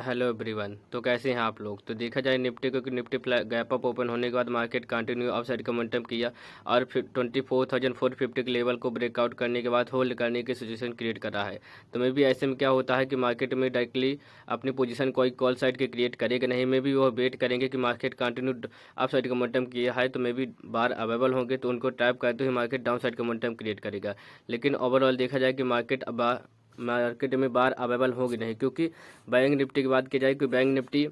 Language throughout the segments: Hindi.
Hello everyone. तो कैसे हैं आप लोग। तो देखा जाए निफ्टी को कि निफ्टी गैप अप ओपन होने के बाद मार्केट कंटिन्यू अपसाइड का मोमेंटम किया और फिर 24,450 के लेवल को ब्रेकआउट करने के बाद होल्ड करने की सिचुएशन क्रिएट कर रहा है। तो मे भी ऐसे में क्या होता है कि मार्केट में डायरेक्टली अपनी पोजीशन कोई कॉल साइड के क्रिएट करेगा नहीं, मे भी वो वेट करेंगे कि मार्केट कंटिन्यू अपसाइड का मोमेंटम किया है तो मे भी बार अवेलेबल होंगे तो उनको ट्रैप करते हुए मार्केट डाउन साइड का मोमेंटम क्रिएट करेगा। लेकिन ओवरऑल देखा जाए कि मार्केट में बार अवेलेबल होगी नहीं, क्योंकि बैंक निफ्टी की बात की जाए कि बैंक निफ्टी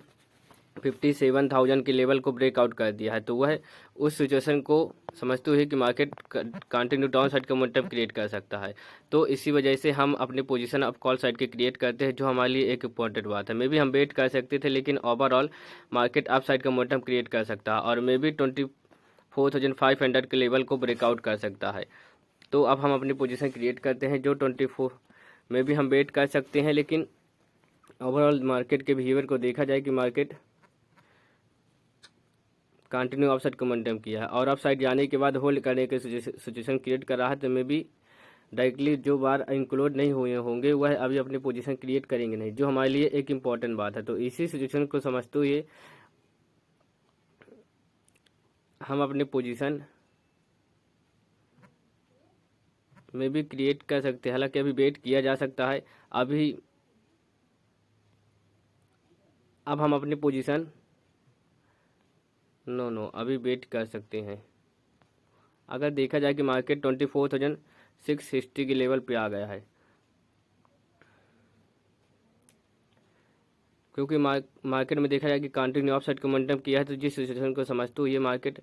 57,000 के लेवल को ब्रेकआउट कर दिया है। तो वह उस सिचुएशन को समझते हुए कि मार्केट कंटिन्यू डाउन साइड का मोमेंटम क्रिएट कर सकता है। तो इसी वजह से हम अपनी पोजीशन अब कॉल साइड के क्रिएट करते हैं, जो हमारे लिए एक इंपॉर्टेंट बात है। मे भी हम वेट कर सकते थे, लेकिन ओवरऑल मार्केट अप साइड का मोमेंटम क्रिएट कर सकता है और मे भी 24,500 के लेवल को ब्रेकआउट कर सकता है। तो अब हम अपनी पोजीशन क्रिएट करते हैं, जो 24 में भी हम वेट कर सकते हैं। लेकिन ओवरऑल मार्केट के बिहेवियर को देखा जाए कि मार्केट कंटिन्यू अपसाइड का मोमेंटम किया है और अपसाइड जाने के बाद होल्ड करने के सिचुएशन क्रिएट कर रहा है। तो मे भी डायरेक्टली जो बार इंक्लूड नहीं हुए होंगे वह अभी अपनी पोजीशन क्रिएट करेंगे नहीं, जो हमारे लिए एक इम्पॉर्टेंट बात है। तो इसी सिचुएशन को समझते हुए हम अपनी पोजीशन में भी क्रिएट कर सकते हैं। हालांकि अभी वेट किया जा सकता है। अब हम अपनी पोजीशन अभी वेट कर सकते हैं। अगर देखा जाए कि मार्केट 24,660 के लेवल पे आ गया है, क्योंकि मार्केट में देखा जाए कि कंटिन्यू अपसाइड का मोमेंटम किया है, तो जिस सिचुएशन को समझते हुए ये मार्केट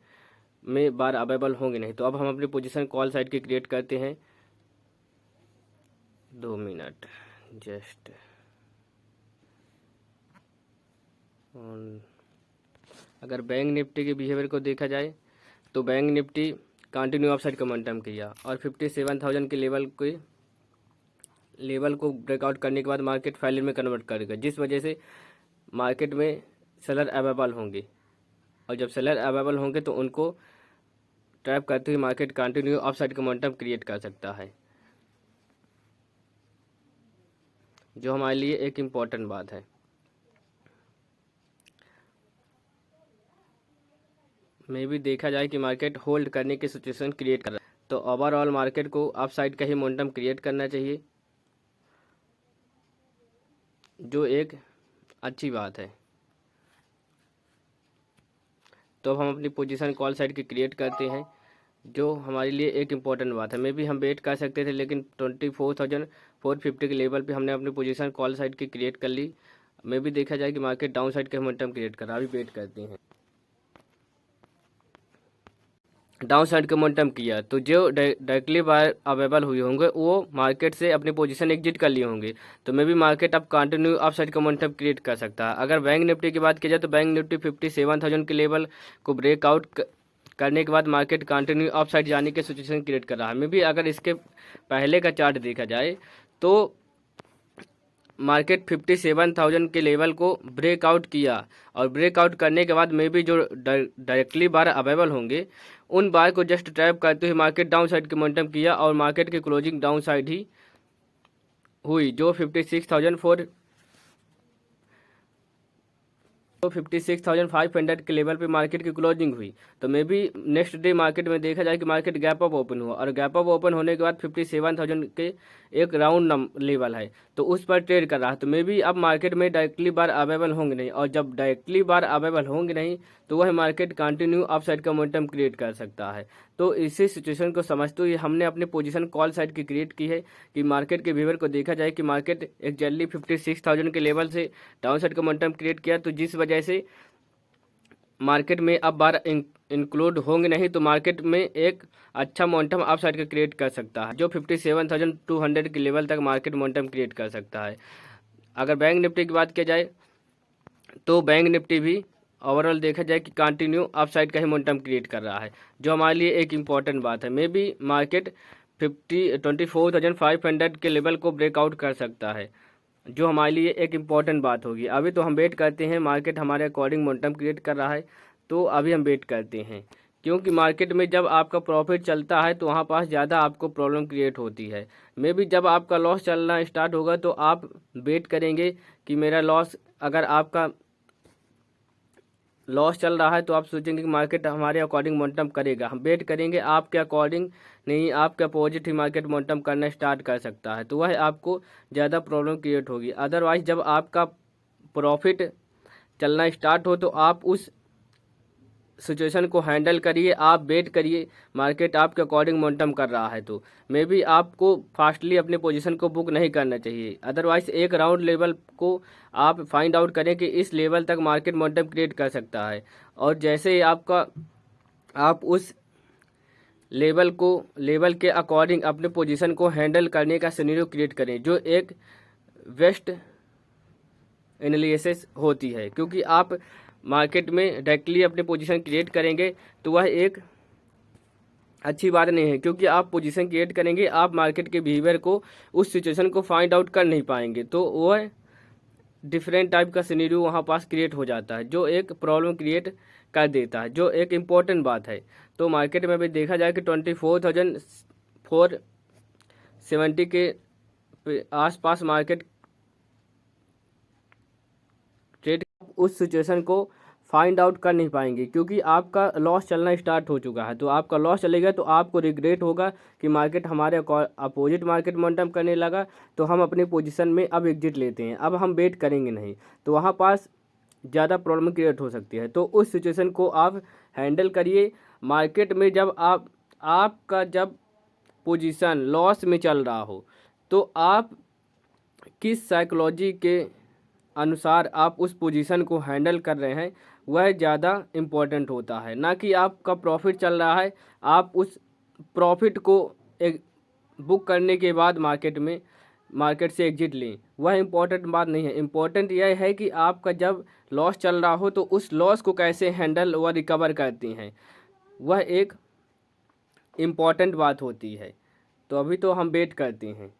में बार अवेलेबल होंगे नहीं। तो अब हम अपनी पोजीशन कॉल साइड की क्रिएट करते हैं। 2 मिनट जस्ट अगर बैंक निफ्टी के बिहेवियर को देखा जाए तो बैंक निफ्टी कंटिन्यू अपसाइड का मोमेंटम किया और 57,000 के लेवल को ब्रेकआउट करने के बाद मार्केट फेलियर में कन्वर्ट करेगा, जिस वजह से मार्केट में सेलर अवेलेबल होंगे और जब सेलर अवेलेबल होंगे तो उनको ट्रैप करते हुए मार्केट कंटिन्यू अपसाइड का मोमेंटम क्रिएट कर सकता है, जो हमारे लिए एक इम्पॉर्टेंट बात है। में भी देखा जाए कि मार्केट होल्ड करने की सिचुएशन क्रिएट कर रहा है, तो ओवरऑल मार्केट को अपसाइड का ही मोमेंटम क्रिएट करना चाहिए, जो एक अच्छी बात है। तो अब हम अपनी पोजीशन कॉल साइड की क्रिएट करते हैं, जो हमारे लिए एक इम्पॉर्टेंट बात है। मे भी हम वेट कर सकते थे, लेकिन 24,450 के लेवल पे हमने अपनी पोजीशन कॉल साइड की क्रिएट कर ली। मे भी देखा जाए कि मार्केट डाउन साइड का मोमेंटम क्रिएट कर रहा है। अभी वेट करते हैं। डाउन साइड का मोमेंटम किया तो जो डायरेक्टली बाय अवेलेबल हुए होंगे वो मार्केट से अपनी पोजीशन एग्जिट कर लिए होंगे। तो मे भी मार्केट अब कंटिन्यू अप साइड का मोमेंटम क्रिएट कर सकता है। अगर बैंक निफ्टी की बात की जाए तो बैंक निफ्टी 57,000 के लेवल को ब्रेकआउट करने के बाद मार्केट कंटिन्यू अप साइड जाने की सिचुएशन क्रिएट कर रहा है। मे भी अगर इसके पहले का चार्ट देखा जाए तो मार्केट 57,000 के लेवल को ब्रेकआउट किया और ब्रेकआउट करने के बाद में भी जो डायरेक्टली बार अवेलेबल होंगे उन बार को जस्ट ट्रैप करते हुए मार्केट डाउन साइड के मोमेंटम किया और मार्केट की क्लोजिंग डाउन साइड ही हुई, जो 56,500 के लेवल पे मार्केट की क्लोजिंग हुई। तो मे भी नेक्स्ट डे मार्केट में देखा जाए कि मार्केट गैप अप ओपन हुआ और गैप अप ओपन होने के बाद 57,000 के एक राउंड लेवल है तो उस पर ट्रेड कर रहा है। तो मे भी अब मार्केट में डायरेक्टली बार अवेलेबल होंगे नहीं, और जब डायरेक्टली बार अवेलेबल होंगे नहीं तो वह मार्केट कंटिन्यू अपसाइड का मोमेंटम क्रिएट कर सकता है। तो इसी सिचुएशन को समझते हुए हमने अपनी पोजीशन कॉल साइड की क्रिएट की है कि मार्केट के बिहेवियर को देखा जाए कि मार्केट एग्जैक्टली 56,000 के लेवल से डाउन साइड का मोमेंटम क्रिएट किया, तो जिस वजह से मार्केट में अब बार इंक्लूड होंगे नहीं, तो मार्केट में एक अच्छा मोमेंटम अप साइड का क्रिएट कर सकता है, जो 57,200 के लेवल तक मार्केट मोमेंटम क्रिएट कर सकता है। अगर बैंक निफ्टी की बात की जाए तो बैंक निफ्टी भी ओवरऑल देखा जाए कि कंटिन्यू अप साइड का ही मोमेंटम क्रिएट कर रहा है, जो हमारे लिए एक इम्पॉर्टेंट बात है। मे बी मार्केट 24,500 के लेवल को ब्रेकआउट कर सकता है, जो हमारे लिए एक इम्पॉर्टेंट बात होगी। अभी तो हम वेट करते हैं, मार्केट हमारे अकॉर्डिंग मोमेंटम क्रिएट कर रहा है तो अभी हम वेट करते हैं, क्योंकि मार्केट में जब आपका प्रॉफिट चलता है तो वहाँ पास ज़्यादा आपको प्रॉब्लम क्रिएट होती है। मे बी जब आपका लॉस चलना स्टार्ट होगा तो आप वेट करेंगे कि मेरा लॉस अगर आपका लॉस चल रहा है तो आप सोचेंगे कि मार्केट हमारे अकॉर्डिंग मोमेंटम करेगा, हम वेट करेंगे आपके अकॉर्डिंग नहीं, आपके अपोजिट ही मार्केट मोमेंटम करना स्टार्ट कर सकता है, तो वह आपको ज़्यादा प्रॉब्लम क्रिएट होगी। अदरवाइज जब आपका प्रॉफिट चलना स्टार्ट हो तो आप उस सिचुएशन को हैंडल करिए, आप वेट करिए, मार्केट आपके अकॉर्डिंग मोमेंटम कर रहा है तो मे बी आपको फास्टली अपने पोजीशन को बुक नहीं करना चाहिए। अदरवाइज एक राउंड लेवल को आप फाइंड आउट करें कि इस लेवल तक मार्केट मोमेंटम क्रिएट कर सकता है, और जैसे ही आप उस लेवल के अकॉर्डिंग अपने पोजीशन को हैंडल करने का सिनेरियो क्रिएट करें, जो एक बेस्ट एनालिसिस होती है। क्योंकि आप मार्केट में डायरेक्टली अपने पोजीशन क्रिएट करेंगे तो वह एक अच्छी बात नहीं है, क्योंकि आप पोजीशन क्रिएट करेंगे, आप मार्केट के बिहेवियर को, उस सिचुएशन को फाइंड आउट कर नहीं पाएंगे, तो वह डिफरेंट टाइप का सिनेरियो वहाँ पास क्रिएट हो जाता है, जो एक प्रॉब्लम क्रिएट कर देता है, जो एक इम्पॉर्टेंट बात है। तो मार्केट में भी देखा जाए कि 24,470 के आसपास मार्केट ट्रेड उस सिचुएशन को फाइंड आउट कर नहीं पाएंगे, क्योंकि आपका लॉस चलना स्टार्ट हो चुका है। तो आपका लॉस चलेगा तो आपको रिग्रेट होगा कि मार्केट हमारे अपोजिट मार्केट मोमेंटम करने लगा, तो हम अपनी पोजीशन में अब एग्जिट लेते हैं, अब हम वेट करेंगे नहीं, तो वहाँ पास ज़्यादा प्रॉब्लम क्रिएट हो सकती है। तो उस सिचुएशन को आप हैंडल करिए। मार्केट में जब आपका जब पोजीशन लॉस में चल रहा हो तो आप किस साइकोलॉजी के अनुसार आप उस पोजीशन को हैंडल कर रहे हैं, वह ज़्यादा इम्पोर्टेंट होता है, ना कि आपका प्रॉफिट चल रहा है आप उस प्रॉफिट को एक बुक करने के बाद मार्केट से एग्जिट लें, वह इम्पोर्टेंट बात नहीं है। इम्पोर्टेंट यह है कि आपका जब लॉस चल रहा हो तो उस लॉस को कैसे हैंडल व रिकवर करती हैं, वह एक इम्पॉर्टेंट बात होती है। तो अभी तो हम वेट करते हैं।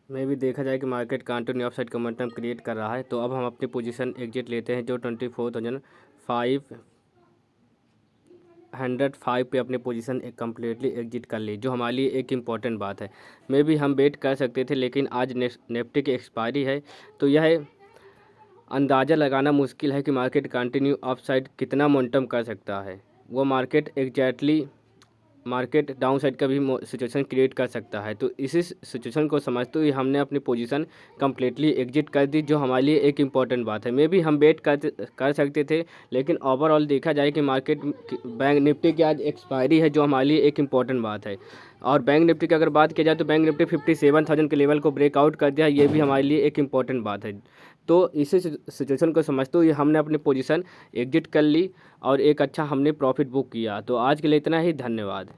में भी देखा जाए कि मार्केट कंटिन्यू अपसाइड का मोमेंटम क्रिएट कर रहा है, तो अब हम अपनी पोजीशन एग्जिट लेते हैं, जो 24,505 पे अपनी पोजीशन एक कम्प्लीटली एग्जिट कर ली, जो हमारे लिए एक इम्पॉर्टेंट बात है। में भी हम वेट कर सकते थे, लेकिन आज निफ्टी की एक्सपायरी है, तो यह अंदाज़ा लगाना मुश्किल है कि मार्केट कंटिन्यू अपसाइड कितना मोमेंटम कर सकता है। वो मार्केट डाउन साइड का भी सिचुएशन क्रिएट कर सकता है। तो इसी सिचुएशन को समझते हुए हमने अपनी पोजीशन कम्प्लीटली एग्जिट कर दी, जो हमारे लिए एक इम्पॉर्टेंट बात है। मे भी हम वेट कर सकते थे, लेकिन ओवरऑल देखा जाए कि मार्केट बैंक निफ्टी की आज एक्सपायरी है, जो हमारे लिए एक इम्पॉर्टेंट बात है। और बैंक निफ्टी की अगर बात की जाए तो बैंक निफ्टी 57,000 के लेवल को ब्रेकआउट कर दिया, ये भी हमारे लिए एक इम्पॉर्टेंट बात है। तो इसी सिचुएशन को समझते हुए हमने अपनी पोजीशन एग्जिट कर ली और एक अच्छा हमने प्रॉफिट बुक किया। तो आज के लिए इतना ही, धन्यवाद।